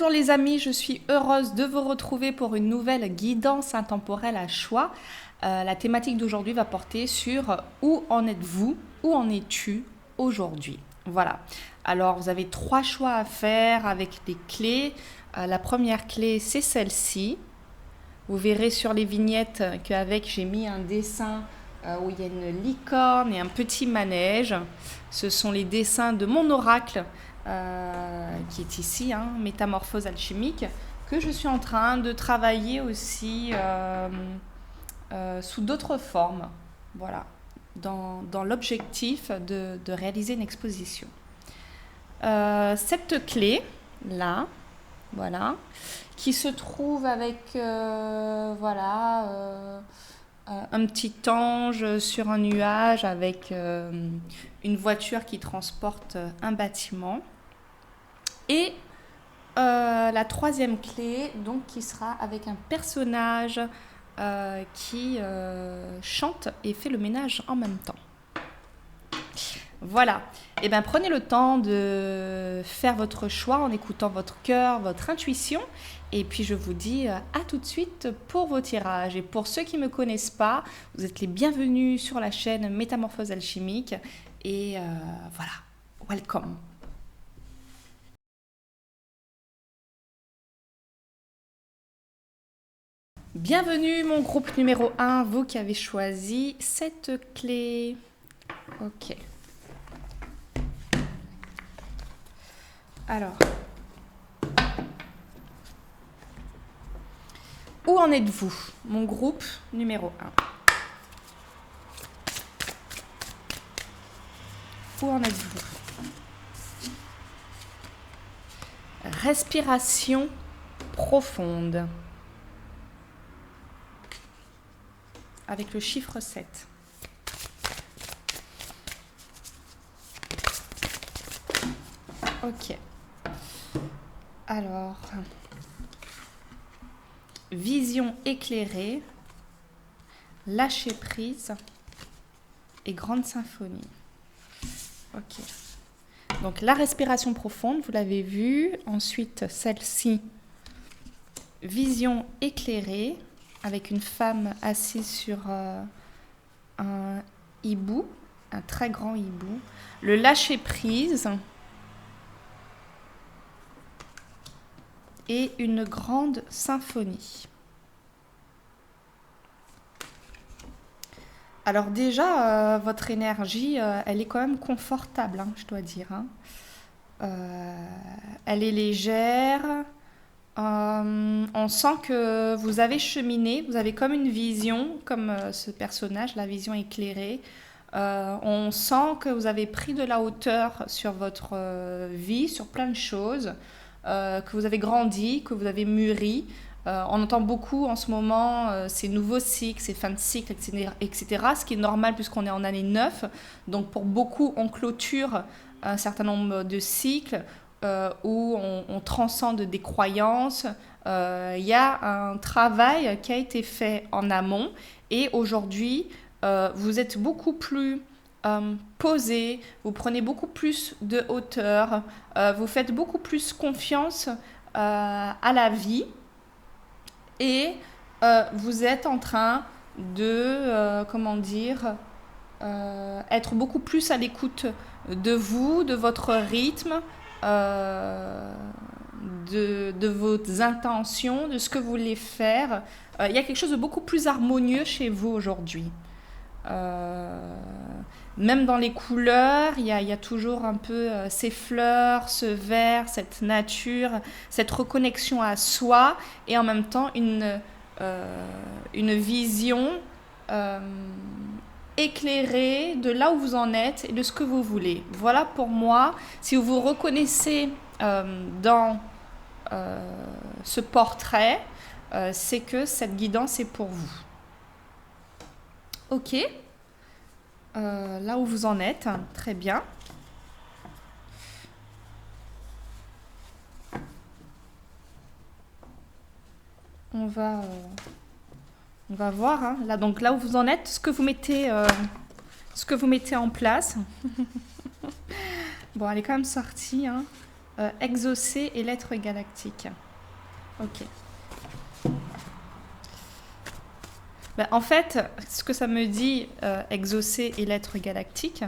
Bonjour les amis, je suis heureuse de vous retrouver pour une nouvelle guidance intemporelle à choix. La thématique d'aujourd'hui va porter sur où en êtes-vous, où en es-tu aujourd'hui. Voilà, alors vous avez 3 choix à faire avec des clés. La première clé, c'est celle-ci. Vous verrez sur les vignettes qu'avec j'ai mis un dessin où il y a une licorne et un petit manège. Ce sont les dessins de mon oracle qui est ici, Métamorphose alchimique, que je suis en train de travailler aussi sous d'autres formes, voilà, dans l'objectif de réaliser une exposition. Cette clé, là, voilà, qui se trouve avec, un petit ange sur un nuage avec une voiture qui transporte un bâtiment. Et la troisième clé, donc, qui sera avec un personnage qui chante et fait le ménage en même temps. Voilà. Et bien, prenez le temps de faire votre choix en écoutant votre cœur, votre intuition. Et puis, je vous dis à tout de suite pour vos tirages. Et pour ceux qui ne me connaissent pas, vous êtes les bienvenus sur la chaîne Métamorphose alchimique. Et voilà, welcome. Bienvenue mon groupe numéro 1, vous qui avez choisi cette clé. Ok. Alors, où en êtes-vous, mon groupe numéro 1? Où en êtes-vous? Respiration profonde. Avec le chiffre 7. Ok. Alors, vision éclairée, lâcher prise et grande symphonie. Ok. Donc la respiration profonde, vous l'avez vu. Ensuite, celle-ci, vision éclairée, avec une femme assise sur un hibou, un très grand hibou. Le lâcher prise et une grande symphonie. Alors déjà, votre énergie, elle est quand même confortable, je dois dire. Elle est légère. On sent que vous avez cheminé, vous avez comme une vision, comme ce personnage, la vision éclairée. On sent que vous avez pris de la hauteur sur votre vie, sur plein de choses, que vous avez grandi, que vous avez mûri. On entend beaucoup en ce moment ces nouveaux cycles, ces fins de cycle, etc. Ce qui est normal puisqu'on est en année 9. Donc pour beaucoup, on clôture un certain nombre de cycles où on transcende des croyances. Il y a un travail qui a été fait en amont et aujourd'hui, vous êtes beaucoup plus posé, vous prenez beaucoup plus de hauteur, vous faites beaucoup plus confiance à la vie. Et vous êtes en train de, être beaucoup plus à l'écoute de vous, de votre rythme, de vos intentions, de ce que vous voulez faire. Il y a quelque chose de beaucoup plus harmonieux chez vous aujourd'hui. Même dans les couleurs, il y a toujours un peu ces fleurs, ce vert, cette nature, cette reconnexion à soi et en même temps une vision éclairée de là où vous en êtes et de ce que vous voulez. Voilà pour moi, si vous vous reconnaissez dans ce portrait, c'est que cette guidance est pour vous. Ok, là où vous en êtes, très bien. On va voir, là, donc là où vous en êtes, ce que vous mettez en place. Bon, elle est quand même sortie. exaucé et l'être galactique. Ok. Ben, en fait, ce que ça me dit, exaucé et l'être galactique,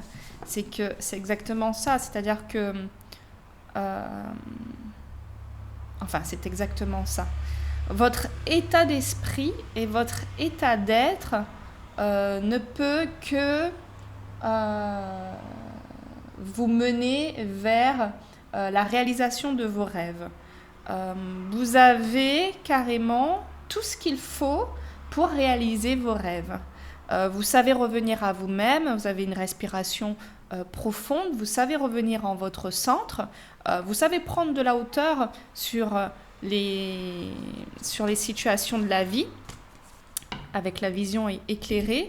c'est que c'est exactement ça. C'est-à-dire que... enfin, c'est exactement ça. Votre état d'esprit et votre état d'être ne peut que vous mener vers la réalisation de vos rêves. Vous avez carrément tout ce qu'il faut pour réaliser vos rêves. Vous savez revenir à vous-même, vous avez une respiration profonde, vous savez revenir en votre centre, vous savez prendre de la hauteur sur les situations de la vie, avec la vision éclairée.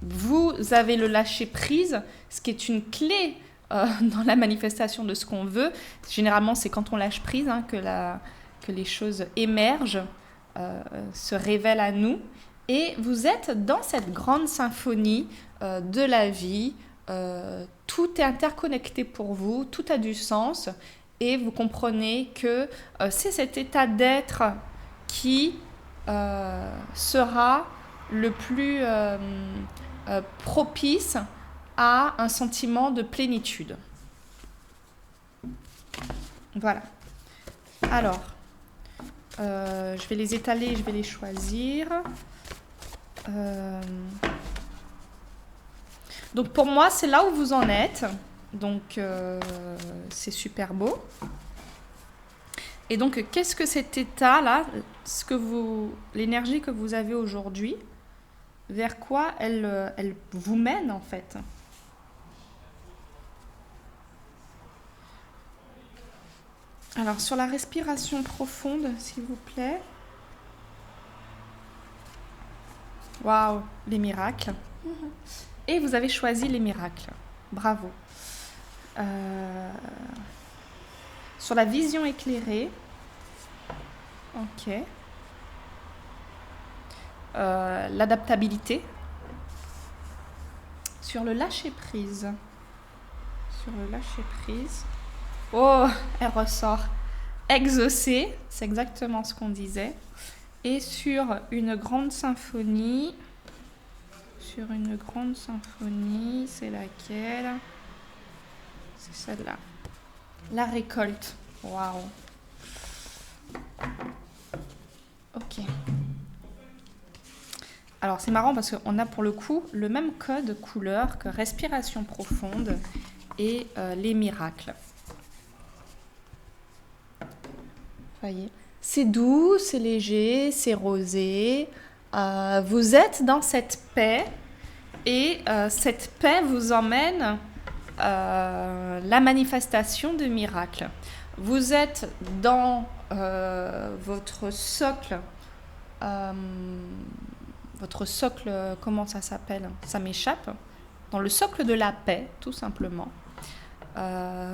Vous avez le lâcher-prise, ce qui est une clé dans la manifestation de ce qu'on veut. Généralement, c'est quand on lâche prise que les choses émergent, se révèlent à nous. Et vous êtes dans cette grande symphonie de la vie. Tout est interconnecté pour vous, tout a du sens. Et vous comprenez que c'est cet état d'être qui sera le plus propice à un sentiment de plénitude. Voilà. Alors, je vais les étaler, je vais les choisir. Donc pour moi, c'est là où vous en êtes. Donc c'est super beau. Et donc, qu'est-ce que cet état-là, l'énergie que vous avez aujourd'hui, vers quoi elle vous mène en fait? Alors, sur la respiration profonde, s'il vous plaît. Waouh, les miracles. Et vous avez choisi les miracles. Bravo. Sur la vision éclairée. Ok. L'adaptabilité. Sur le lâcher-prise. Oh, elle ressort. Exaucé, c'est exactement ce qu'on disait. Et sur une grande symphonie. C'est laquelle? C'est celle-là. La récolte. Waouh. Ok. Alors c'est marrant parce qu'on a pour le coup le même code couleur que respiration profonde et les miracles. Voyez. C'est doux, c'est léger, c'est rosé. Vous êtes dans cette paix et cette paix vous emmène la manifestation de miracles. Vous êtes dans votre socle. Votre socle, comment ça s'appelle? Ça m'échappe. Dans le socle de la paix, tout simplement.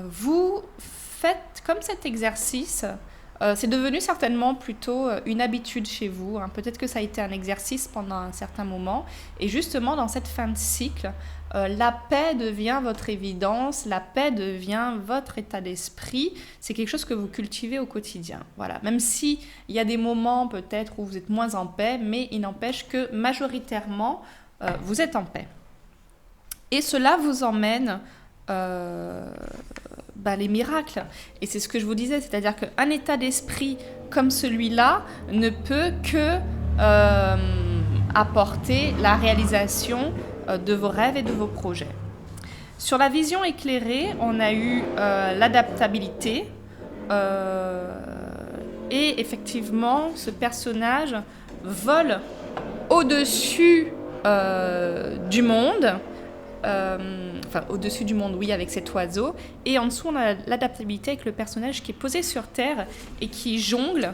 Vous faites comme cet exercice. C'est devenu certainement plutôt une habitude chez vous. Hein. Peut-être que ça a été un exercice pendant un certain moment. Et justement, dans cette fin de cycle, la paix devient votre évidence, la paix devient votre état d'esprit. C'est quelque chose que vous cultivez au quotidien. Voilà. Même s'il y a des moments peut-être où vous êtes moins en paix, mais il n'empêche que majoritairement, vous êtes en paix. Et cela vous emmène... les miracles. Et c'est ce que je vous disais, c'est-à-dire qu'un état d'esprit comme celui-là ne peut que apporter la réalisation de vos rêves et de vos projets. Sur la vision éclairée, on a eu l'adaptabilité et effectivement, ce personnage vole au-dessus du monde. Au-dessus du monde, oui, avec cet oiseau. Et en dessous, on a l'adaptabilité avec le personnage qui est posé sur Terre et qui jongle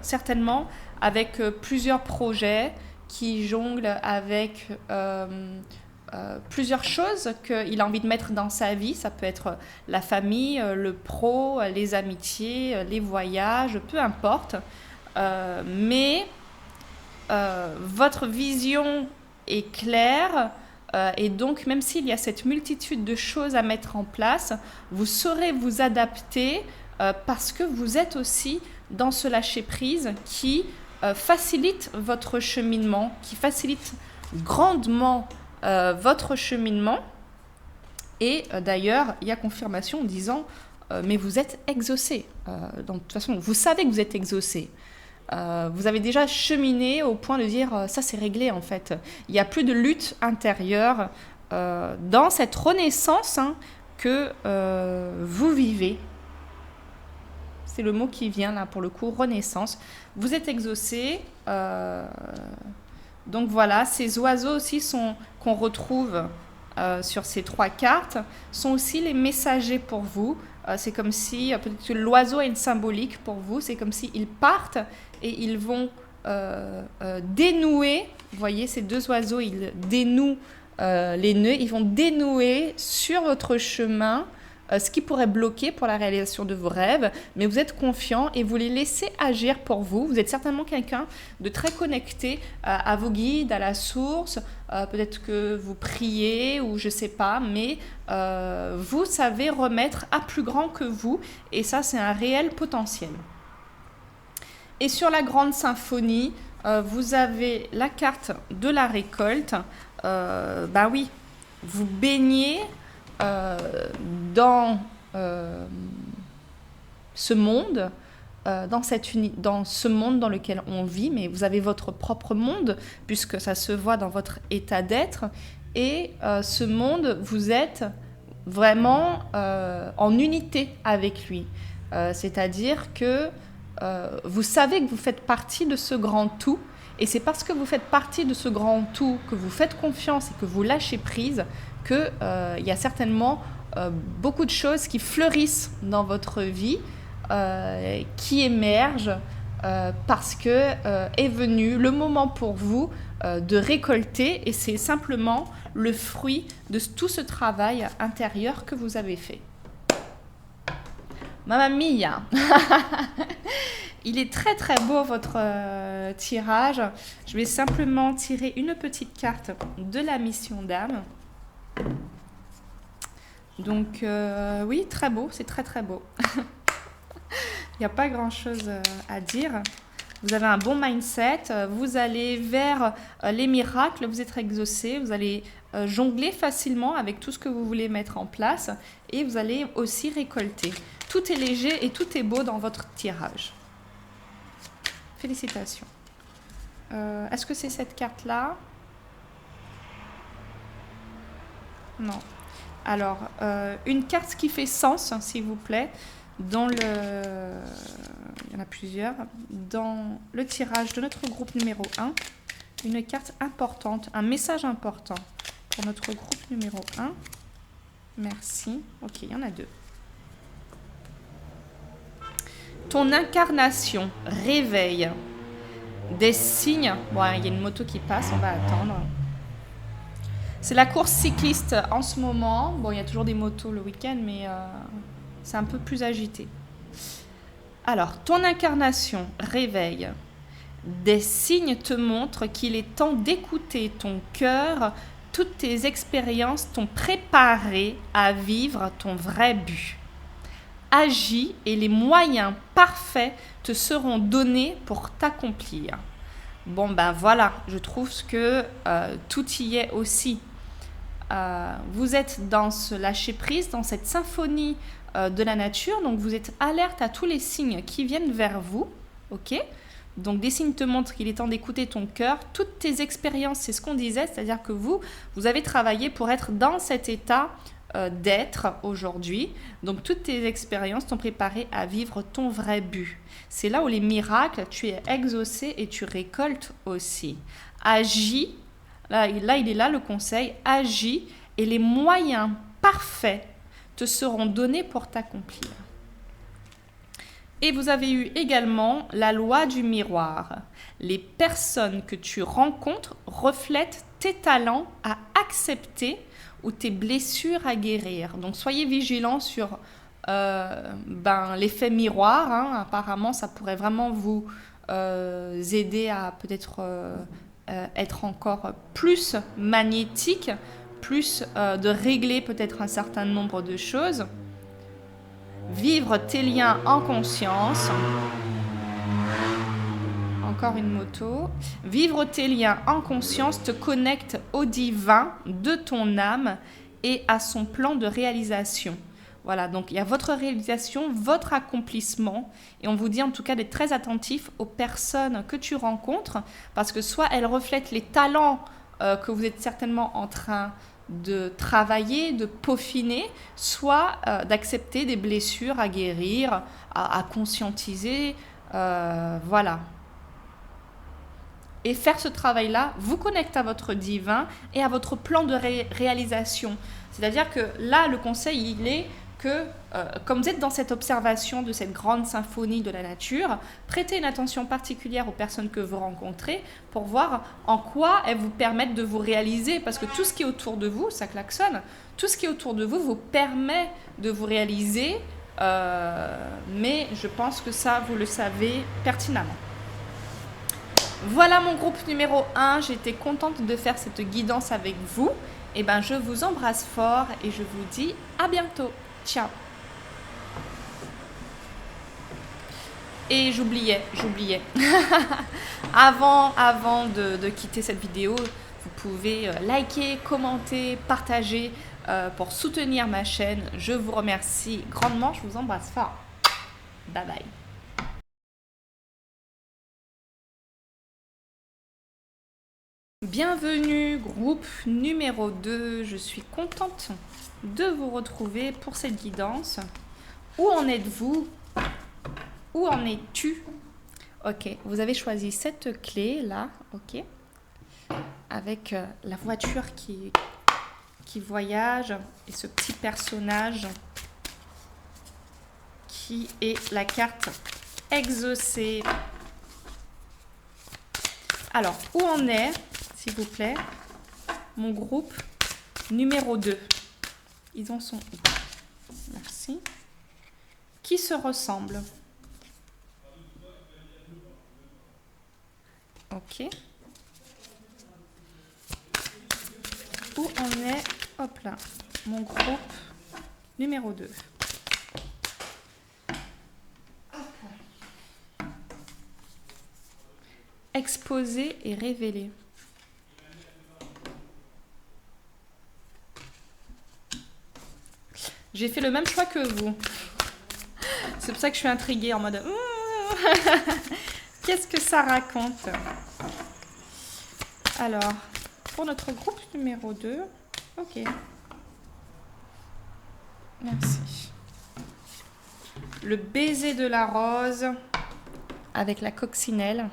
certainement avec plusieurs projets, qui jongle avec plusieurs choses qu'il a envie de mettre dans sa vie. Ça peut être la famille, le pro, les amitiés, les voyages, peu importe. Mais votre vision est claire, Et donc, même s'il y a cette multitude de choses à mettre en place, vous saurez vous adapter parce que vous êtes aussi dans ce lâcher-prise qui facilite votre cheminement, qui facilite grandement votre cheminement. Et d'ailleurs, il y a confirmation en disant mais vous êtes exaucé. Donc, de toute façon, vous savez que vous êtes exaucé. Vous avez déjà cheminé au point de dire ça c'est réglé en fait. Il n'y a plus de lutte intérieure dans cette renaissance que vous vivez. C'est le mot qui vient là pour le coup, renaissance. Vous êtes exaucé. Donc voilà, ces oiseaux aussi qu'on retrouve sur ces 3 cartes sont aussi les messagers pour vous. C'est comme si, peut-être que l'oiseau a une symbolique pour vous, c'est comme s'ils partent et ils vont dénouer, vous voyez ces 2 oiseaux, ils dénouent les nœuds, ils vont dénouer sur votre chemin ce qui pourrait bloquer pour la réalisation de vos rêves, mais vous êtes confiant et vous les laissez agir pour vous. Vous êtes certainement quelqu'un de très connecté à vos guides, à la source, peut-être que vous priez ou je ne sais pas, mais vous savez remettre à plus grand que vous et ça c'est un réel potentiel. Et sur la grande symphonie, vous avez la carte de la récolte. Ben oui, vous baignez dans ce monde, dans ce monde dans lequel on vit, mais vous avez votre propre monde, puisque ça se voit dans votre état d'être, et ce monde, vous êtes vraiment en unité avec lui. C'est-à-dire que vous savez que vous faites partie de ce grand tout, et c'est parce que vous faites partie de ce grand tout, que vous faites confiance et que vous lâchez prise, qu'il y a certainement beaucoup de choses qui fleurissent dans votre vie, qui émergent parce que est venu le moment pour vous de récolter et c'est simplement le fruit de tout ce travail intérieur que vous avez fait. Mamma mia. Il est très très beau votre tirage. Je vais simplement tirer une petite carte de la mission d'âme. Donc oui, très beau, c'est très très beau. Il n'y a pas grand chose à dire. Vous avez un bon mindset, vous allez vers les miracles, vous êtes exaucé, vous allez jongler facilement avec tout ce que vous voulez mettre en place et vous allez aussi récolter. Tout est léger et tout est beau dans votre tirage. Félicitations. Est-ce que c'est cette carte-là ? Non. Alors, une carte qui fait sens, s'il vous plaît, dans il y en a plusieurs, dans le tirage de notre groupe numéro 1, une carte importante, un message important pour notre groupe numéro 1. Merci. Ok, il y en a 2. Ton incarnation, réveille. Des signes. Bon, il y a une moto qui passe, on va attendre. C'est la course cycliste en ce moment. Bon, il y a toujours des motos le week-end, mais c'est un peu plus agité. Alors, ton incarnation, réveille. Des signes te montrent qu'il est temps d'écouter ton cœur. Toutes tes expériences t'ont préparé à vivre ton vrai but. Agis et les moyens parfaits te seront donnés pour t'accomplir. Bon, ben voilà, je trouve que tout y est aussi. Vous êtes dans ce lâcher-prise, dans cette symphonie de la nature, donc vous êtes alerte à tous les signes qui viennent vers vous, ok ? Donc des signes te montrent qu'il est temps d'écouter ton cœur, toutes tes expériences, c'est ce qu'on disait, c'est-à-dire que vous avez travaillé pour être dans cet état d'être aujourd'hui, donc toutes tes expériences t'ont préparé à vivre ton vrai but. C'est là où les miracles, tu es exaucé et tu récoltes aussi. Agis. Là, il est là le conseil, agis et les moyens parfaits te seront donnés pour t'accomplir. Et vous avez eu également la loi du miroir. Les personnes que tu rencontres reflètent tes talents à accepter ou tes blessures à guérir. Donc soyez vigilants sur l'effet miroir. Apparemment, ça pourrait vraiment vous aider à peut-être... être encore plus magnétique plus de régler peut-être un certain nombre de choses. Vivre tes liens en conscience. Encore une moto. Vivre tes liens en conscience te connecte au divin de ton âme et à son plan de réalisation. Voilà, donc il y a votre réalisation, votre accomplissement, et on vous dit en tout cas d'être très attentif aux personnes que tu rencontres, parce que soit elles reflètent les talents que vous êtes certainement en train de travailler, de peaufiner, soit d'accepter des blessures à guérir, à conscientiser, voilà. Et faire ce travail-là vous connecte à votre divin et à votre plan de réalisation. C'est-à-dire que là, le conseil, il est que, comme vous êtes dans cette observation de cette grande symphonie de la nature, prêtez une attention particulière aux personnes que vous rencontrez pour voir en quoi elles vous permettent de vous réaliser. Parce que tout ce qui est autour de vous, ça klaxonne, tout ce qui est autour de vous vous permet de vous réaliser, mais je pense que ça, vous le savez pertinemment. Voilà mon groupe numéro 1, j'étais contente de faire cette guidance avec vous. Et ben, je vous embrasse fort et je vous dis à bientôt. Ciao. Et j'oubliais. avant de quitter cette vidéo, vous pouvez liker, commenter, partager pour soutenir ma chaîne. Je vous remercie grandement, je vous embrasse fort. Bye bye. Bienvenue, groupe numéro 2. Je suis contente de vous retrouver pour cette guidance. Où en êtes-vous? Où en es-tu? Ok, vous avez choisi cette clé là, ok, avec la voiture qui voyage et ce petit personnage qui est la carte exaucée. Alors, où en est, s'il vous plaît, mon groupe numéro 2? Ils en sont où? Merci. Qui se ressemble? Ok. Où en est, hop là, mon groupe numéro 2? Exposer et révéler. J'ai fait le même choix que vous. C'est pour ça que je suis intriguée en mode... Qu'est-ce que ça raconte? Alors, pour notre groupe numéro 2, ok. Merci. Le baiser de la rose avec la coccinelle.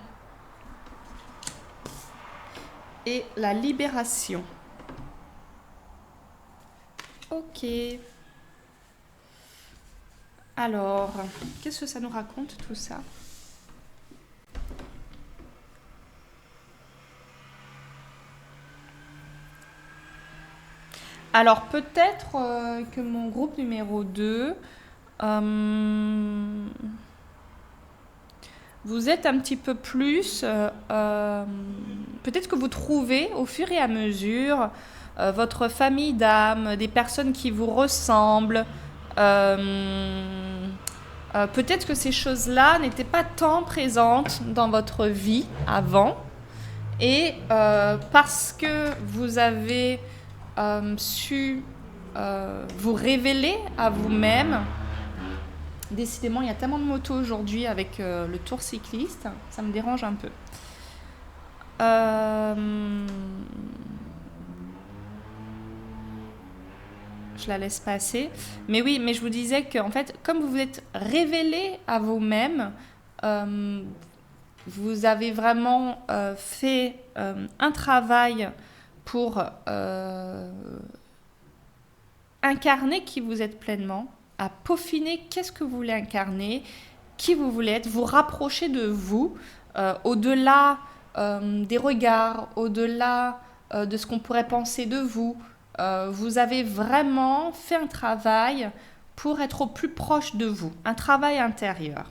Et la libération. Ok. Alors, qu'est-ce que ça nous raconte tout ça? Alors, peut-être que mon groupe numéro 2, vous êtes un petit peu plus... peut-être que vous trouvez au fur et à mesure votre famille d'âme, des personnes qui vous ressemblent. Peut-être que ces choses-là n'étaient pas tant présentes dans votre vie avant. Et parce que vous avez su vous révéler à vous-même. Décidément, il y a tellement de motos aujourd'hui avec le tour cycliste, ça me dérange un peu. Je la laisse passer. Mais oui, mais je vous disais qu'en fait, comme vous vous êtes révélé à vous-même, vous avez vraiment fait un travail pour incarner qui vous êtes pleinement, à peaufiner qu'est-ce que vous voulez incarner, qui vous voulez être, vous rapprocher de vous, au-delà des regards, au-delà de ce qu'on pourrait penser de vous. Vous avez vraiment fait un travail pour être au plus proche de vous, un travail intérieur.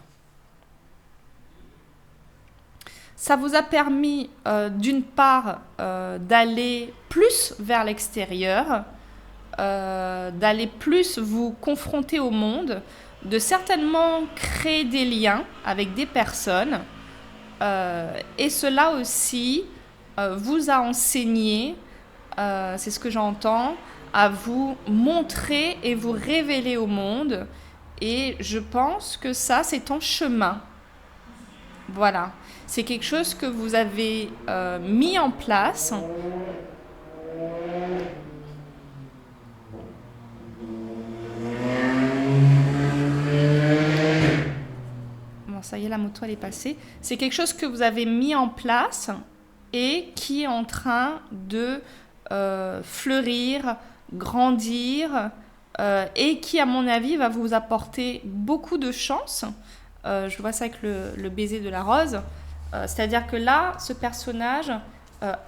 Ça vous a permis, d'une part, d'aller plus vers l'extérieur, d'aller plus vous confronter au monde, de certainement créer des liens avec des personnes. Et cela aussi vous a enseigné, c'est ce que j'entends, à vous montrer et vous révéler au monde. Et je pense que ça, c'est en chemin. Voilà. C'est quelque chose que vous avez mis en place. Bon, ça y est, la moto, elle est passée. C'est quelque chose que vous avez mis en place et qui est en train de fleurir, grandir et qui, à mon avis, va vous apporter beaucoup de chance. Je vois ça avec le baiser de la rose. C'est-à-dire que là, ce personnage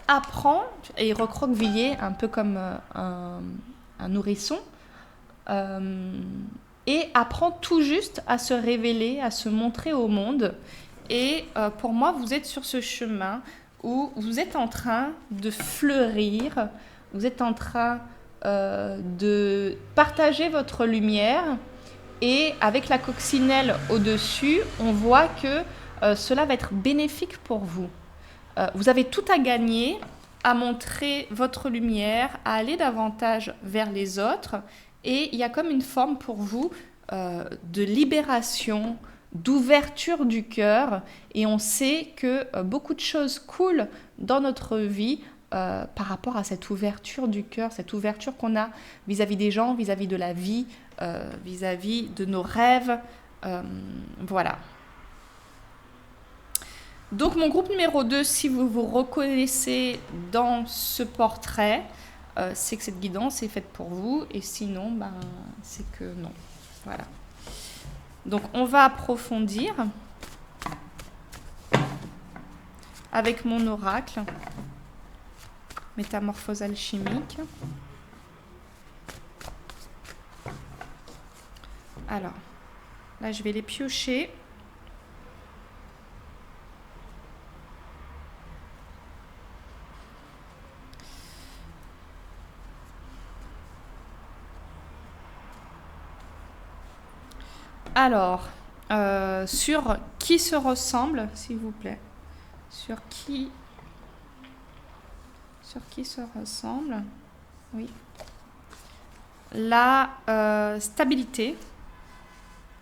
apprend et il recroquevillé un peu comme un nourrisson et apprend tout juste à se révéler, à se montrer au monde. Et pour moi, vous êtes sur ce chemin où vous êtes en train de fleurir, vous êtes en train de partager votre lumière. Et avec la coccinelle au-dessus, on voit que cela va être bénéfique pour vous. Vous avez tout à gagner à montrer votre lumière, à aller davantage vers les autres. Et il y a comme une forme pour vous de libération, d'ouverture du cœur. Et on sait que beaucoup de choses coulent dans notre vie par rapport à cette ouverture du cœur, cette ouverture qu'on a vis-à-vis des gens, vis-à-vis de la vie, vis-à-vis de nos rêves. Voilà. Donc mon groupe numéro 2, si vous vous reconnaissez dans ce portrait, c'est que cette guidance est faite pour vous. Et sinon, ben, c'est que non. Voilà. Donc on va approfondir avec mon oracle. Métamorphose alchimique. Alors, là, je vais les piocher. Alors, sur qui se ressemble, s'il vous plaît. Sur qui se ressemble. Oui. La stabilité.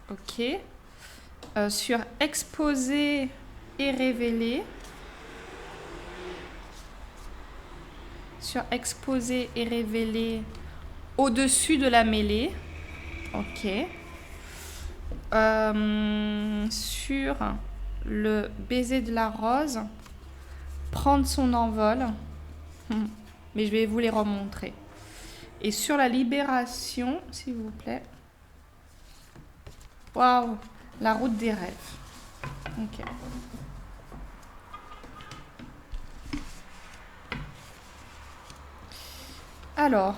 Ok. Sur exposer et révéler. Sur exposer et révéler au-dessus de la mêlée. Ok. Sur le baiser de la rose, prendre son envol. Mais je vais vous les remontrer. Et sur la libération, s'il vous plaît. Waouh, la route des rêves. Ok. Alors,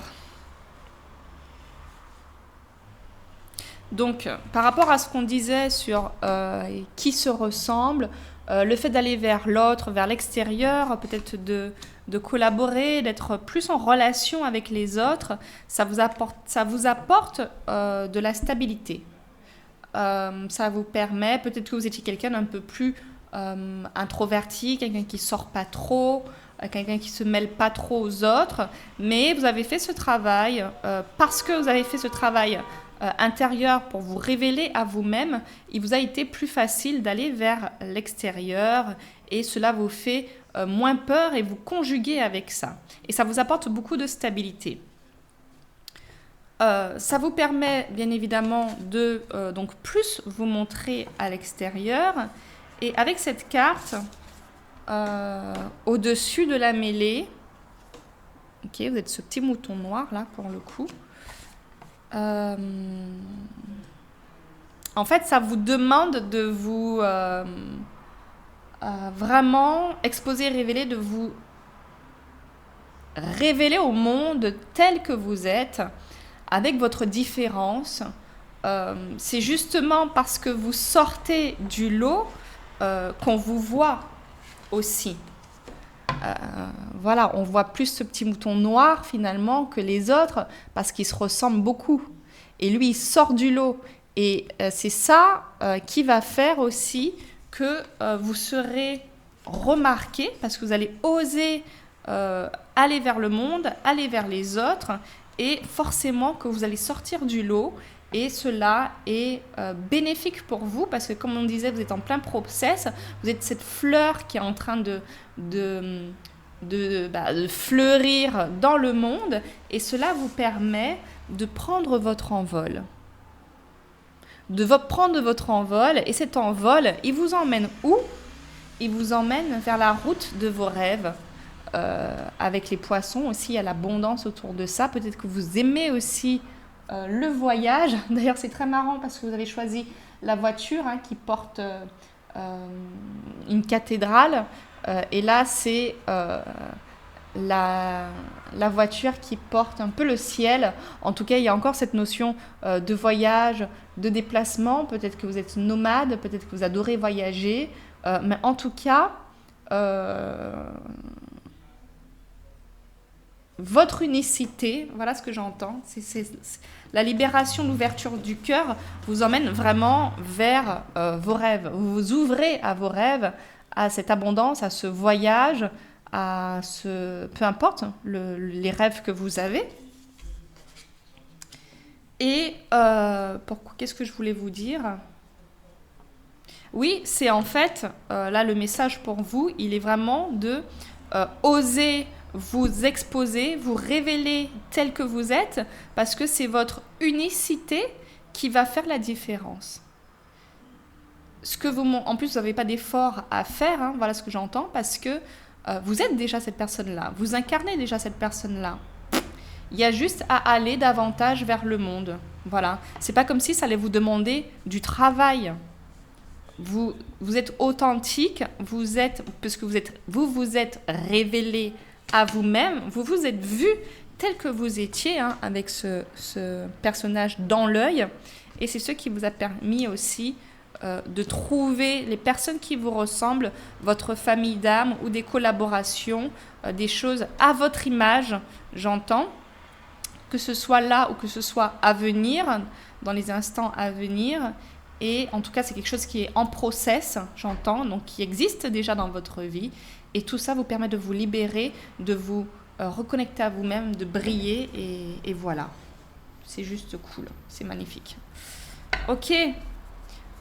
donc, par rapport à ce qu'on disait sur qui se ressemble, le fait d'aller vers l'autre, vers l'extérieur, peut-être de collaborer, d'être plus en relation avec les autres, ça vous apporte de la stabilité. Ça vous permet, peut-être que vous étiez quelqu'un d'un peu plus introverti, quelqu'un qui sort pas trop, quelqu'un qui se mêle pas trop aux autres, mais vous avez fait ce travail, parce que vous avez fait ce travail intérieur pour vous révéler à vous-même, il vous a été plus facile d'aller vers l'extérieur et cela vous fait moins peur et vous conjuguez avec ça. Et ça vous apporte beaucoup de stabilité. Ça vous permet bien évidemment de donc plus vous montrer à l'extérieur. Et avec cette carte, au-dessus de la mêlée, ok, vous êtes ce petit mouton noir là pour le coup. En fait, ça vous demande de vous vraiment exposer, révéler, de vous révéler au monde tel que vous êtes, avec votre différence. C'est justement parce que vous sortez du lot qu'on vous voit aussi. Voilà, on voit plus ce petit mouton noir finalement que les autres parce qu'il se ressemble beaucoup. Et lui, il sort du lot. Et c'est ça qui va faire aussi que vous serez remarqué parce que vous allez oser aller vers le monde, aller vers les autres et forcément que vous allez sortir du lot. Et cela est bénéfique pour vous parce que, comme on disait, vous êtes en plein process. Vous êtes cette fleur qui est en train de fleurir dans le monde. Et cela vous permet de prendre votre envol. Prendre votre envol. Et cet envol, il vous emmène où? Il vous emmène vers la route de vos rêves. Avec les poissons aussi, il y a l'abondance autour de ça. Peut-être que vous aimez aussi le voyage. D'ailleurs, c'est très marrant parce que vous avez choisi la voiture qui porte une cathédrale. Et là, c'est la voiture qui porte un peu le ciel. En tout cas, il y a encore cette notion de voyage, de déplacement. Peut-être que vous êtes nomade, peut-être que vous adorez voyager. Mais en tout cas, votre unicité, voilà ce que j'entends, c'est la libération, l'ouverture du cœur vous emmène vraiment vers vos rêves. Vous vous ouvrez à vos rêves, à cette abondance, à ce voyage, à ce... peu importe les rêves que vous avez. Et qu'est-ce que je voulais vous dire ? Oui, c'est en fait, là le message pour vous, il est vraiment de oser vous exposer, vous révéler tel que vous êtes, parce que c'est votre unicité qui va faire la différence. En plus, vous n'avez pas d'effort à faire, voilà ce que j'entends, parce que vous êtes déjà cette personne-là, vous incarnez déjà cette personne-là. Il y a juste à aller davantage vers le monde. Voilà. C'est pas comme si ça allait vous demander du travail. Vous êtes authentique, puisque vous vous êtes révélé à vous-même, vous vous êtes vu tel que vous étiez, avec ce personnage dans l'œil. Et c'est ce qui vous a permis aussi de trouver les personnes qui vous ressemblent, votre famille d'âme ou des collaborations, des choses à votre image, j'entends, que ce soit là ou que ce soit à venir, dans les instants à venir. Et en tout cas, c'est quelque chose qui est en process, j'entends, donc qui existe déjà dans votre vie. Et tout ça vous permet de vous libérer, de vous reconnecter à vous-même, de briller. Et voilà. C'est juste cool. C'est magnifique. Ok.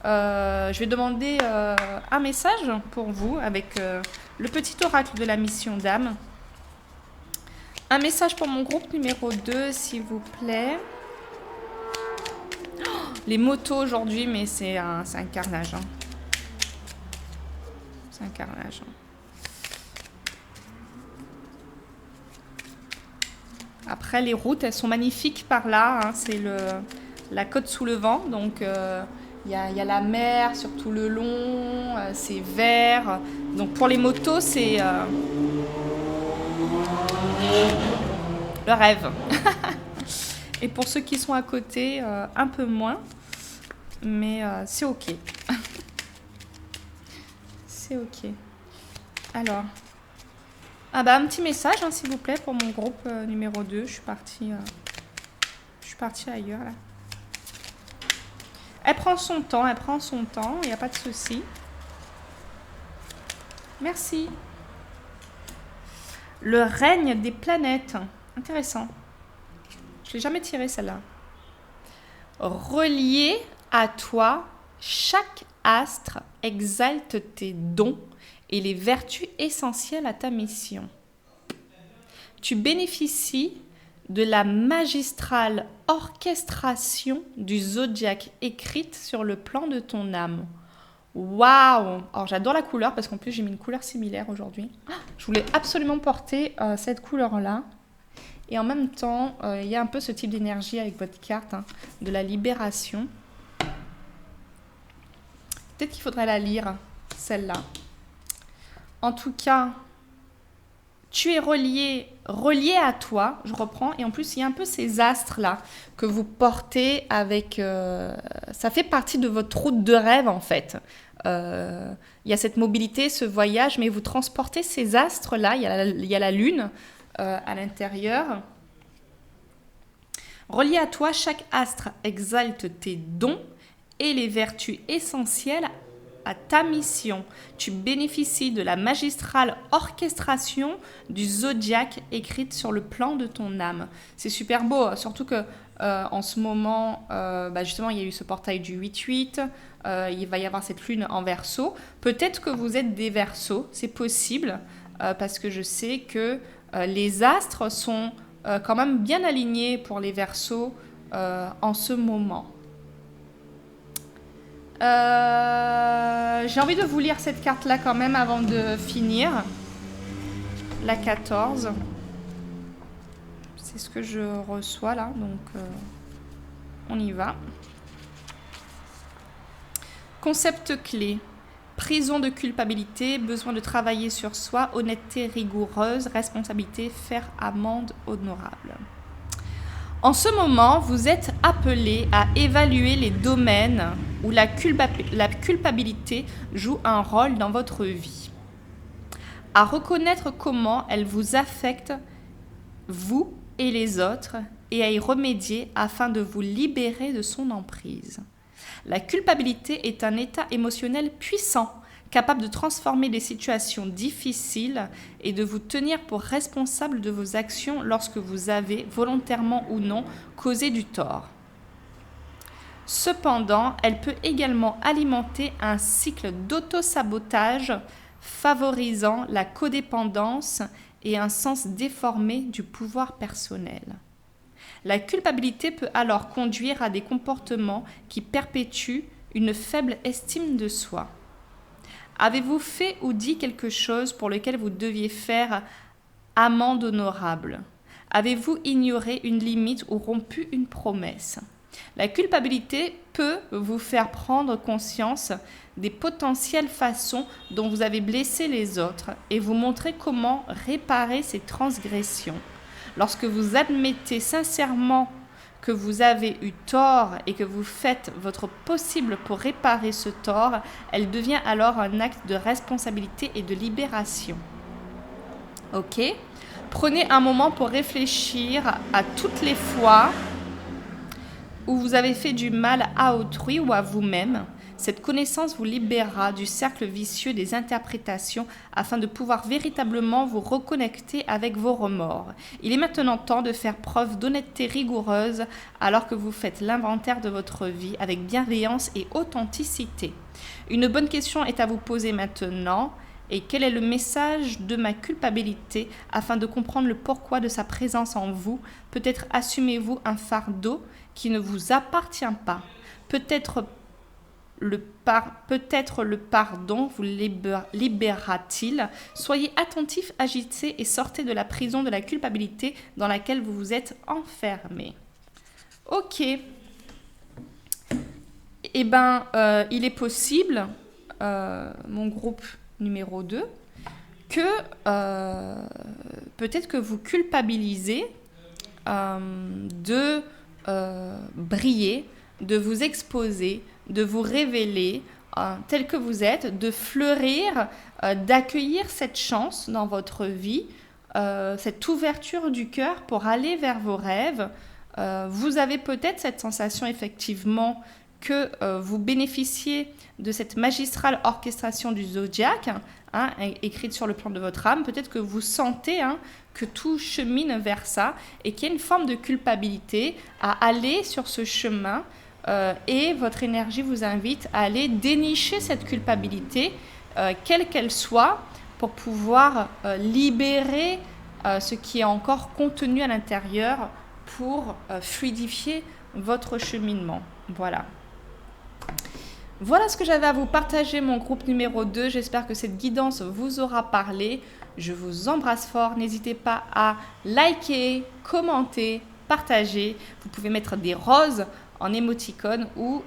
Je vais demander un message pour vous avec le petit oracle de la mission d'âme. Un message pour mon groupe numéro 2, s'il vous plaît. Les motos aujourd'hui, mais c'est un carnage. C'est un carnage. Après, les routes, elles sont magnifiques par là. C'est la côte sous le vent. Donc, il y a la mer sur tout le long. C'est vert. Donc, pour les motos, c'est le rêve. Et pour ceux qui sont à côté, un peu moins. Mais c'est ok. C'est ok. Alors, un petit message, s'il vous plaît, pour mon groupe numéro 2. Je suis partie ailleurs, là. Elle prend son temps, il n'y a pas de souci. Merci. Le règne des planètes. Intéressant. Je ne l'ai jamais tiré, celle-là. Relié à toi, chaque astre exalte tes dons et les vertus essentielles à ta mission. Tu bénéficies de la magistrale orchestration du zodiaque écrite sur le plan de ton âme. Waouh! Alors j'adore la couleur parce qu'en plus j'ai mis une couleur similaire aujourd'hui. Je voulais absolument porter cette couleur-là. Et en même temps, il y a un peu ce type d'énergie avec votre carte, de la libération. Peut-être qu'il faudrait la lire, celle-là. En tout cas, Tu es relié à toi, je reprends, et en plus il y a un peu ces astres-là que vous portez avec... ça fait partie de votre route de rêve en fait. Il y a cette mobilité, ce voyage, mais vous transportez ces astres-là, il y a la lune à l'intérieur. Relié à toi, chaque astre exalte tes dons et les vertus essentielles à ta mission. Tu bénéficies de la magistrale orchestration du zodiaque écrite sur le plan de ton âme. C'est super beau, surtout que en ce moment, justement, il y a eu ce portail du 8-8, il va y avoir cette lune en Verseau. Peut-être que vous êtes des Verseaux, c'est possible, parce que je sais que les astres sont quand même bien alignés pour les Verseaux en ce moment. J'ai envie de vous lire cette carte-là quand même avant de finir. La 14. C'est ce que je reçois là, donc on y va. Concept clé. Prison de culpabilité, besoin de travailler sur soi, honnêteté rigoureuse, responsabilité, faire amende honorable. En ce moment, vous êtes appelé à évaluer les domaines où la culpabilité joue un rôle dans votre vie, à reconnaître comment elle vous affecte, vous et les autres, et à y remédier afin de vous libérer de son emprise. La culpabilité est un état émotionnel puissant, capable de transformer des situations difficiles et de vous tenir pour responsable de vos actions lorsque vous avez, volontairement ou non, causé du tort. Cependant, elle peut également alimenter un cycle d'auto-sabotage favorisant la codépendance et un sens déformé du pouvoir personnel. La culpabilité peut alors conduire à des comportements qui perpétuent une faible estime de soi. Avez-vous fait ou dit quelque chose pour lequel vous deviez faire amende honorable? Avez-vous ignoré une limite ou rompu une promesse? La culpabilité peut vous faire prendre conscience des potentielles façons dont vous avez blessé les autres et vous montrer comment réparer ces transgressions. Lorsque vous admettez sincèrement que vous avez eu tort et que vous faites votre possible pour réparer ce tort, elle devient alors un acte de responsabilité et de libération. Ok ? Prenez un moment pour réfléchir à toutes les fois où vous avez fait du mal à autrui ou à vous-même. Cette connaissance vous libérera du cercle vicieux des interprétations afin de pouvoir véritablement vous reconnecter avec vos remords. Il est maintenant temps de faire preuve d'honnêteté rigoureuse alors que vous faites l'inventaire de votre vie avec bienveillance et authenticité. Une bonne question est à vous poser maintenant. Et quel est le message de ma culpabilité afin de comprendre le pourquoi de sa présence en vous? Peut-être assumez-vous un fardeau qui ne vous appartient pas. Peut-être le pardon vous libérera-t-il. Soyez attentifs, agissez et sortez de la prison de la culpabilité dans laquelle vous vous êtes enfermé. Ok. Eh bien, il est possible, mon groupe numéro 2, que peut-être que vous culpabilisez de briller, de vous exposer, de vous révéler tel que vous êtes, de fleurir, d'accueillir cette chance dans votre vie, cette ouverture du cœur pour aller vers vos rêves. Vous avez peut-être cette sensation effectivement que vous bénéficiez de cette magistrale orchestration du zodiaque, écrite sur le plan de votre âme. Peut-être que vous sentez que tout chemine vers ça et qu'il y a une forme de culpabilité à aller sur ce chemin et votre énergie vous invite à aller dénicher cette culpabilité, quelle qu'elle soit, pour pouvoir libérer ce qui est encore contenu à l'intérieur pour fluidifier votre cheminement. Voilà. Voilà ce que j'avais à vous partager, mon groupe numéro 2. J'espère que cette guidance vous aura parlé. Je vous embrasse fort. N'hésitez pas à liker, commenter, partager. Vous pouvez mettre des roses en émoticône ou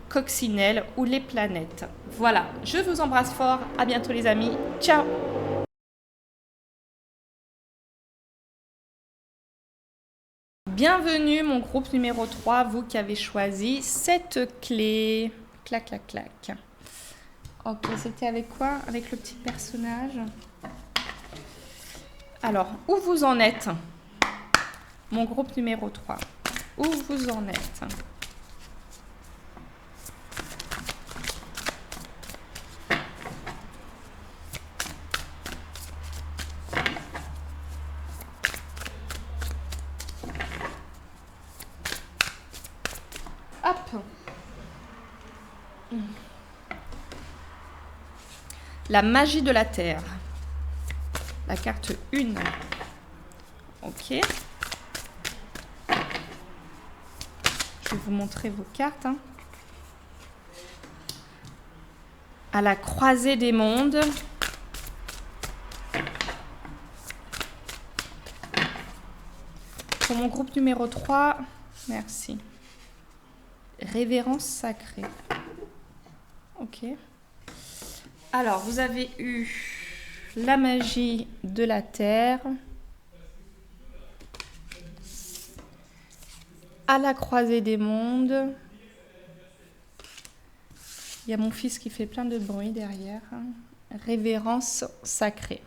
coccinelle ou les planètes. Voilà, je vous embrasse fort. À bientôt les amis. Ciao! Bienvenue, mon groupe numéro 3, vous qui avez choisi cette clé. Clac, clac, clac. Ok, c'était avec quoi? Avec le petit personnage. Alors, où vous en êtes? Mon groupe numéro 3. Où vous en êtes? Hop. La magie de la Terre. La carte 1. Ok. Je vais vous montrer vos cartes. À la croisée des mondes. Pour mon groupe numéro 3, merci. Révérence sacrée. Ok. Alors, vous avez eu la magie de la terre. À la croisée des mondes. Il y a mon fils qui fait plein de bruit derrière. Révérence sacrée.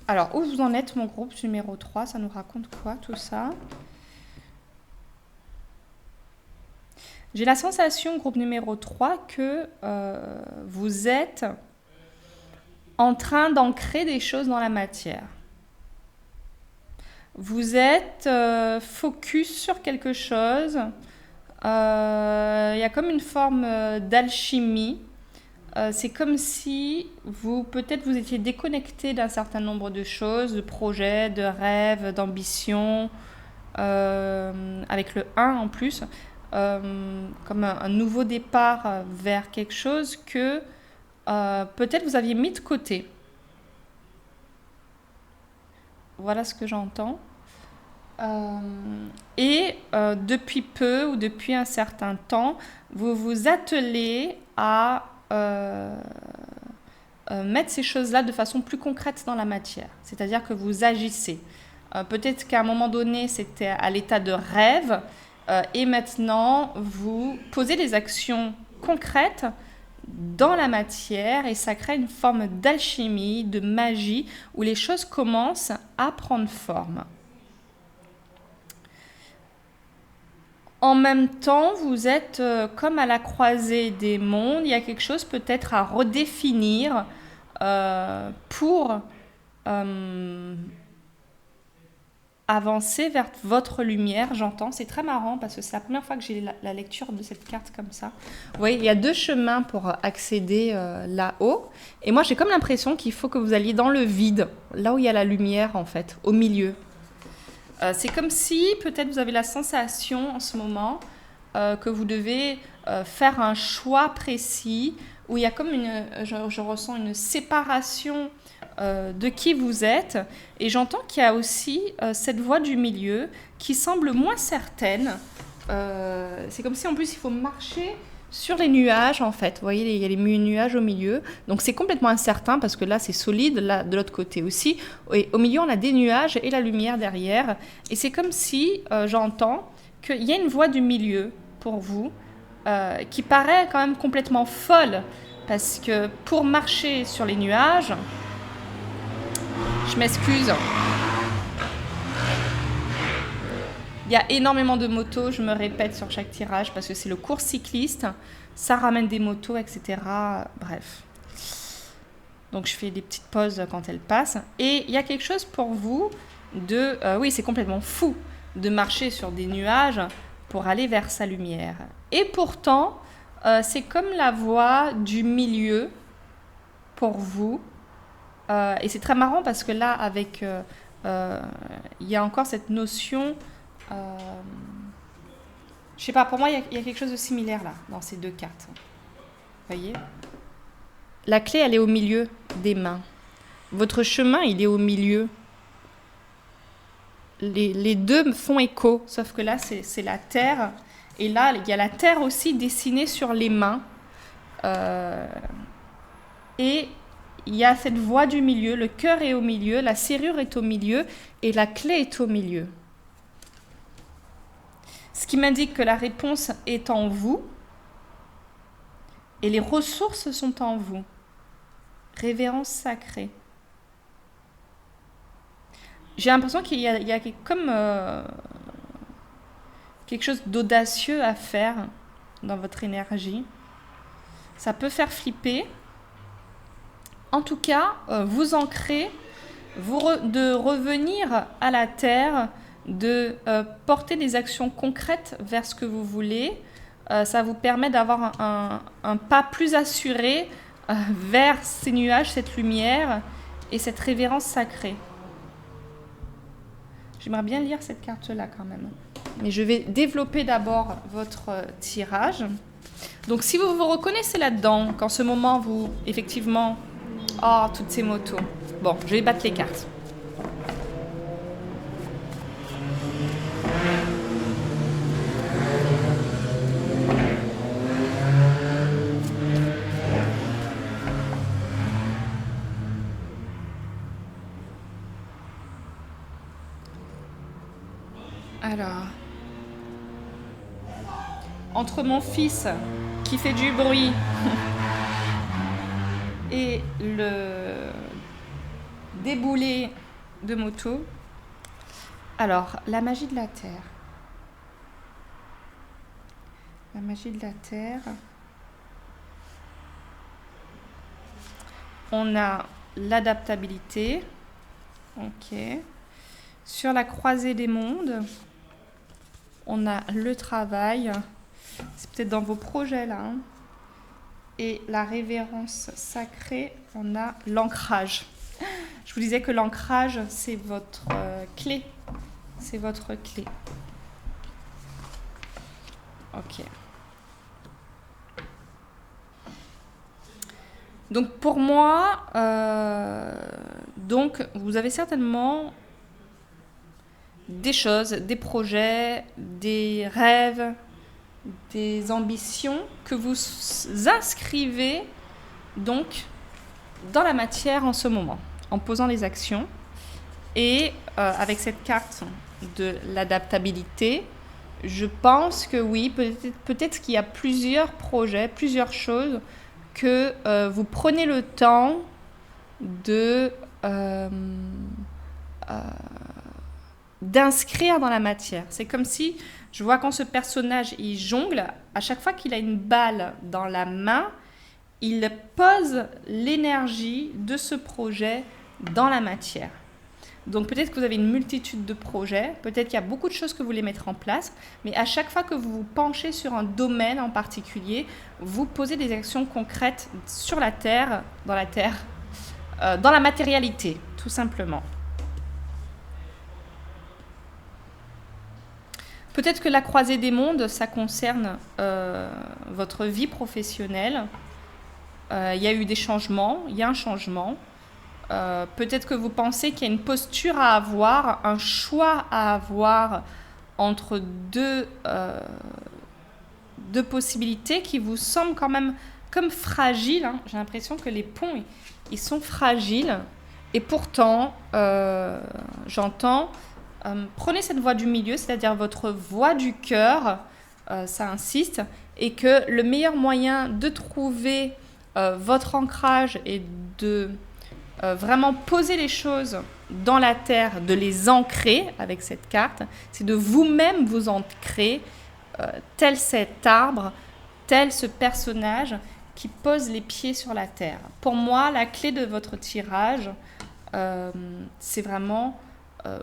Alors, où vous en êtes, mon groupe numéro 3? Ça nous raconte quoi, tout ça? J'ai la sensation, groupe numéro 3, que vous êtes en train d'ancrer des choses dans la matière. Vous êtes focus sur quelque chose. Il y a comme une forme d'alchimie. C'est comme si peut-être vous étiez déconnecté d'un certain nombre de choses, de projets, de rêves, d'ambitions, avec le 1 en plus. Comme un nouveau départ vers quelque chose que peut-être vous aviez mis de côté. Voilà ce que j'entends. Et depuis peu ou depuis un certain temps, vous vous attelez à mettre ces choses-là de façon plus concrète dans la matière. C'est-à-dire que vous agissez. Peut-être qu'à un moment donné, c'était à l'état de rêve. Et maintenant, vous posez des actions concrètes dans la matière et ça crée une forme d'alchimie, de magie, où les choses commencent à prendre forme. En même temps, vous êtes comme à la croisée des mondes. Il y a quelque chose peut-être à redéfinir pour avancer vers votre lumière, j'entends. C'est très marrant parce que c'est la première fois que j'ai la lecture de cette carte comme ça. Vous voyez, il y a 2 chemins pour accéder là-haut. Et moi, j'ai comme l'impression qu'il faut que vous alliez dans le vide, là où il y a la lumière, en fait, au milieu. C'est comme si, peut-être, vous avez la sensation en ce moment que vous devez faire un choix précis, où il y a comme je ressens une séparation de qui vous êtes, et j'entends qu'il y a aussi cette voie du milieu qui semble moins certaine. C'est comme si en plus il faut marcher sur les nuages en fait. Vous voyez, il y a les nuages au milieu, donc c'est complètement incertain parce que là c'est solide, là de l'autre côté aussi. Et au milieu on a des nuages et la lumière derrière, et c'est comme si j'entends qu'il y a une voie du milieu pour vous qui paraît quand même complètement folle, parce que pour marcher sur les nuages, je m'excuse. Il y a énormément de motos, je me répète sur chaque tirage parce que c'est le cours cycliste, ça ramène des motos, etc. Bref. Donc je fais des petites pauses quand elles passent. Et il y a quelque chose pour vous oui, c'est complètement fou de marcher sur des nuages pour aller vers sa lumière. Et pourtant, c'est comme la voie du milieu pour vous. Et c'est très marrant parce que là, avec, il y a encore cette notion, je sais pas, pour moi, il y a quelque chose de similaire là, dans ces 2 cartes. Vous voyez ? La clé, elle est au milieu des mains. Votre chemin, il est au milieu. Les 2 font écho, sauf que là, c'est la terre. Et là, il y a la terre aussi dessinée sur les mains. Et il y a cette voie du milieu, le cœur est au milieu, la serrure est au milieu et la clé est au milieu. Ce qui m'indique que la réponse est en vous et les ressources sont en vous. Révérence sacrée. J'ai l'impression qu'il y a comme quelque chose d'audacieux à faire dans votre énergie. Ça peut faire flipper. En tout cas, vous ancrez, de revenir à la terre, de porter des actions concrètes vers ce que vous voulez. Ça vous permet d'avoir un pas plus assuré vers ces nuages, cette lumière et cette révérence sacrée. J'aimerais bien lire cette carte-là quand même. Mais je vais développer d'abord votre tirage. Donc si vous vous reconnaissez là-dedans, qu'en ce moment vous, effectivement, oh, toutes ces motos. Bon, je vais battre les cartes. Alors, entre mon fils qui fait du bruit et le déboulé de moto. Alors, la magie de la terre. La magie de la terre. On a l'adaptabilité. Ok. Sur la croisée des mondes, on a le travail. C'est peut-être dans vos projets là. Hein. Et la révérence sacrée, on a l'ancrage. Je vous disais que l'ancrage, c'est votre clé. C'est votre clé. Ok. Donc pour moi, donc vous avez certainement des choses, des projets, des rêves, des ambitions que vous inscrivez donc dans la matière en ce moment, en posant des actions. Et avec cette carte de l'adaptabilité, je pense que oui, peut-être qu'il y a plusieurs projets, plusieurs choses que vous prenez le temps de d'inscrire dans la matière. C'est comme si, je vois quand ce personnage, il jongle, à chaque fois qu'il a une balle dans la main, il pose l'énergie de ce projet dans la matière. Donc peut-être que vous avez une multitude de projets, peut-être qu'il y a beaucoup de choses que vous voulez mettre en place, mais à chaque fois que vous vous penchez sur un domaine en particulier, vous posez des actions concrètes sur la terre, dans la matérialité, tout simplement. Peut-être que la croisée des mondes, ça concerne votre vie professionnelle. Il y a eu des changements, il y a un changement. Peut-être que vous pensez qu'il y a une posture à avoir, un choix à avoir entre deux possibilités qui vous semblent quand même comme fragiles. Hein. J'ai l'impression que les ponts, ils sont fragiles. Et pourtant, j'entends, prenez cette voie du milieu, c'est-à-dire votre voie du cœur, ça insiste, et que le meilleur moyen de trouver votre ancrage et de vraiment poser les choses dans la terre, de les ancrer avec cette carte, c'est de vous-même vous ancrer tel cet arbre, tel ce personnage qui pose les pieds sur la terre. Pour moi, la clé de votre tirage, c'est vraiment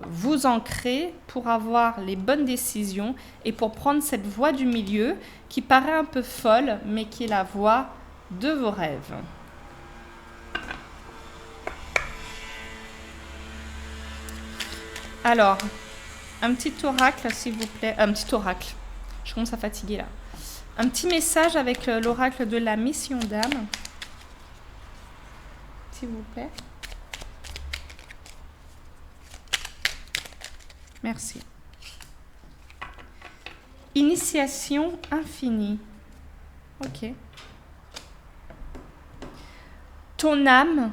vous ancrer pour avoir les bonnes décisions et pour prendre cette voie du milieu qui paraît un peu folle, mais qui est la voie de vos rêves. Alors, un petit oracle, s'il vous plaît. Un petit oracle. Je commence à fatiguer là. Un petit message avec l'oracle de la mission d'âme. S'il vous plaît. Merci. Initiation infinie. Ok. Ton âme,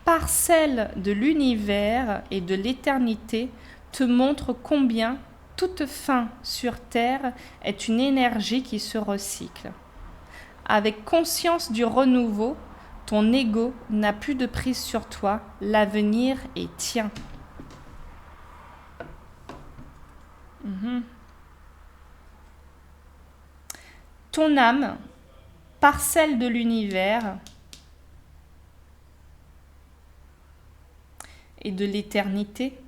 parcelle de l'univers et de l'éternité, te montre combien toute fin sur Terre est une énergie qui se recycle. Avec conscience du renouveau, ton ego n'a plus de prise sur toi, l'avenir est tien. Ton âme, parcelle de l'univers et de l'éternité,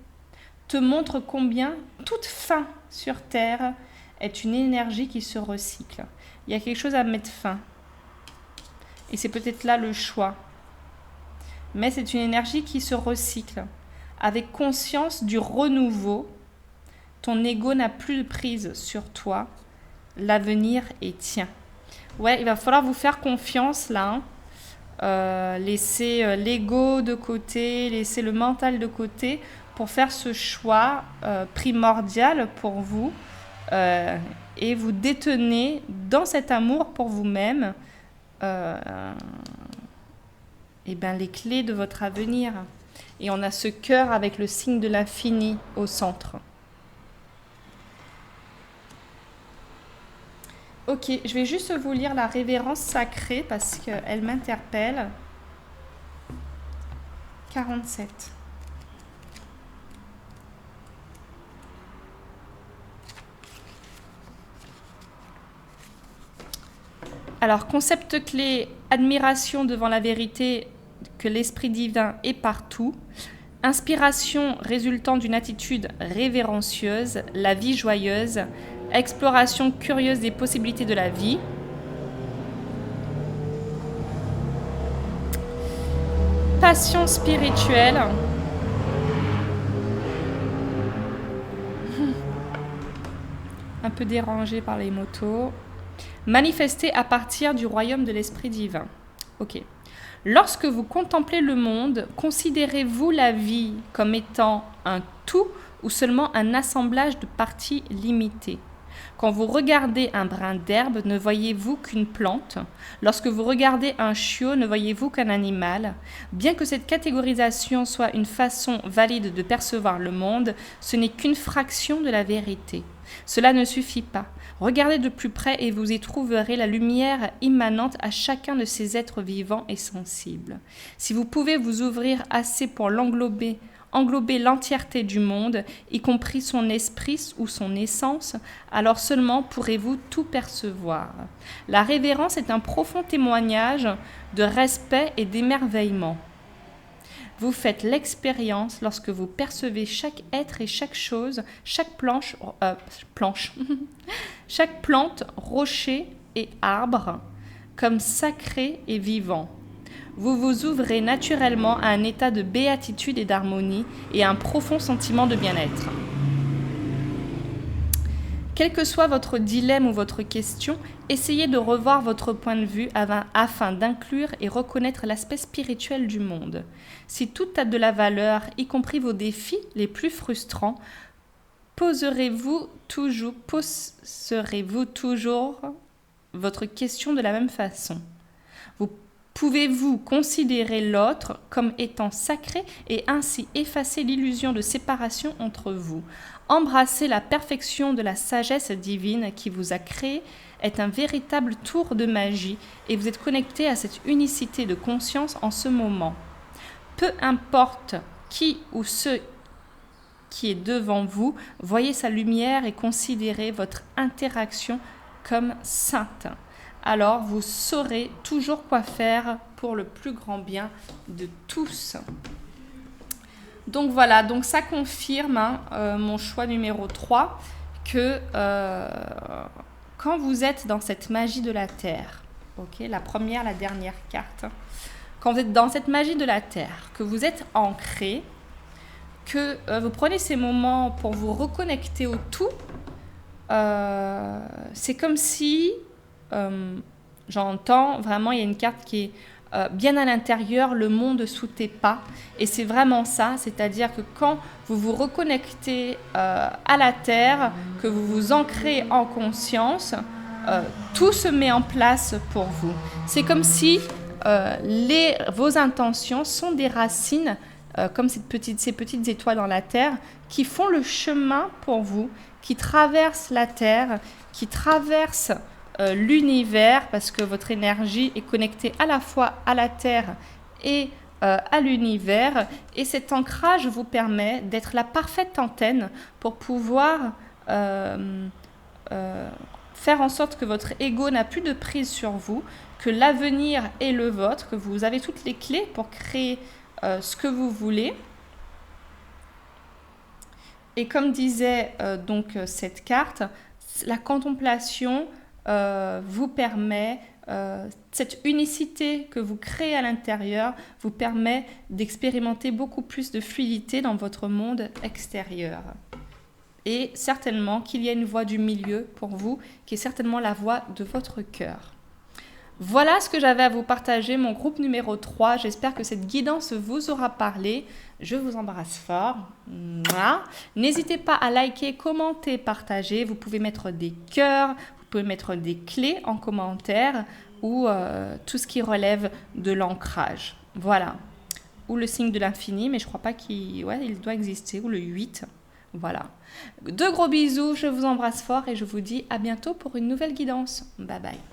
te montre combien toute fin sur Terre est une énergie qui se recycle. Il y a quelque chose à mettre fin. Et c'est peut-être là le choix. Mais c'est une énergie qui se recycle. Avec conscience du renouveau, ton ego n'a plus de prise sur toi. L'avenir est tien. Ouais, il va falloir vous faire confiance là. Laisser l'ego de côté, laisser le mental de côté pour faire ce choix primordial pour vous et vous détenez dans cet amour pour vous-même les clés de votre avenir. Et on a ce cœur avec le signe de l'infini au centre. Ok, je vais juste vous lire la révérence sacrée parce qu'elle m'interpelle. 47. Alors, concept clé, admiration devant la vérité que l'Esprit divin est partout. Inspiration résultant d'une attitude révérencieuse, la vie joyeuse. Exploration curieuse des possibilités de la vie. Passion spirituelle. Un peu dérangé par les motos. Manifester à partir du royaume de l'Esprit divin. Ok. Lorsque vous contemplez le monde, considérez-vous la vie comme étant un tout ou seulement un assemblage de parties limitées ? Quand vous regardez un brin d'herbe, ne voyez-vous qu'une plante ? Lorsque vous regardez un chiot, ne voyez-vous qu'un animal ? Bien que cette catégorisation soit une façon valide de percevoir le monde, ce n'est qu'une fraction de la vérité. Cela ne suffit pas. Regardez de plus près et vous y trouverez la lumière immanente à chacun de ces êtres vivants et sensibles. Si vous pouvez vous ouvrir assez pour englober l'entièreté du monde, y compris son esprit ou son essence, alors seulement pourrez-vous tout percevoir. La révérence est un profond témoignage de respect et d'émerveillement. Vous faites l'expérience lorsque vous percevez chaque être et chaque chose, chaque chaque plante, rocher et arbre, comme sacré et vivant. Vous vous ouvrez naturellement à un état de béatitude et d'harmonie et à un profond sentiment de bien-être. Quel que soit votre dilemme ou votre question, essayez de revoir votre point de vue afin d'inclure et reconnaître l'aspect spirituel du monde. Si tout a de la valeur, y compris vos défis les plus frustrants, poserez-vous toujours votre question de la même façon. Pouvez-vous considérer l'autre comme étant sacré et ainsi effacer l'illusion de séparation entre vous ? Embrasser la perfection de la sagesse divine qui vous a créé est un véritable tour de magie et vous êtes connecté à cette unicité de conscience en ce moment. Peu importe qui ou ce qui est devant vous, voyez sa lumière et considérez votre interaction comme sainte. Alors vous saurez toujours quoi faire pour le plus grand bien de tous. Donc voilà, donc ça confirme mon choix numéro 3, que quand vous êtes dans cette magie de la Terre, okay, la dernière carte, quand vous êtes dans cette magie de la Terre, que vous êtes ancré, que vous prenez ces moments pour vous reconnecter au tout, c'est comme si... j'entends vraiment, il y a une carte qui est bien à l'intérieur, le monde sous tes pas, et c'est vraiment ça, c'est-à-dire que quand vous vous reconnectez à la terre, que vous vous ancrez en conscience, tout se met en place pour vous. C'est comme si vos intentions sont des racines comme ces petites étoiles dans la Terre, qui font le chemin pour vous, qui traversent la Terre, qui traversent l'univers, parce que votre énergie est connectée à la fois à la Terre et à l'univers. Et cet ancrage vous permet d'être la parfaite antenne pour pouvoir faire en sorte que votre ego n'a plus de prise sur vous, que l'avenir est le vôtre, que vous avez toutes les clés pour créer ce que vous voulez. Et comme disait donc cette carte, la contemplation vous permet, cette unicité que vous créez à l'intérieur vous permet d'expérimenter beaucoup plus de fluidité dans votre monde extérieur. Et certainement qu'il y a une voie du milieu pour vous, qui est certainement la voie de votre cœur. Voilà ce que j'avais à vous partager, mon groupe numéro 3. J'espère que cette guidance vous aura parlé. Je vous embrasse fort. N'hésitez pas à liker, commenter, partager. Vous pouvez mettre des cœurs, vous pouvez mettre des clés en commentaire ou tout ce qui relève de l'ancrage. Voilà. Ou le signe de l'infini, mais je ne crois pas qu'il il doit exister, ou le 8. Voilà. De gros bisous, je vous embrasse fort et je vous dis à bientôt pour une nouvelle guidance. Bye bye.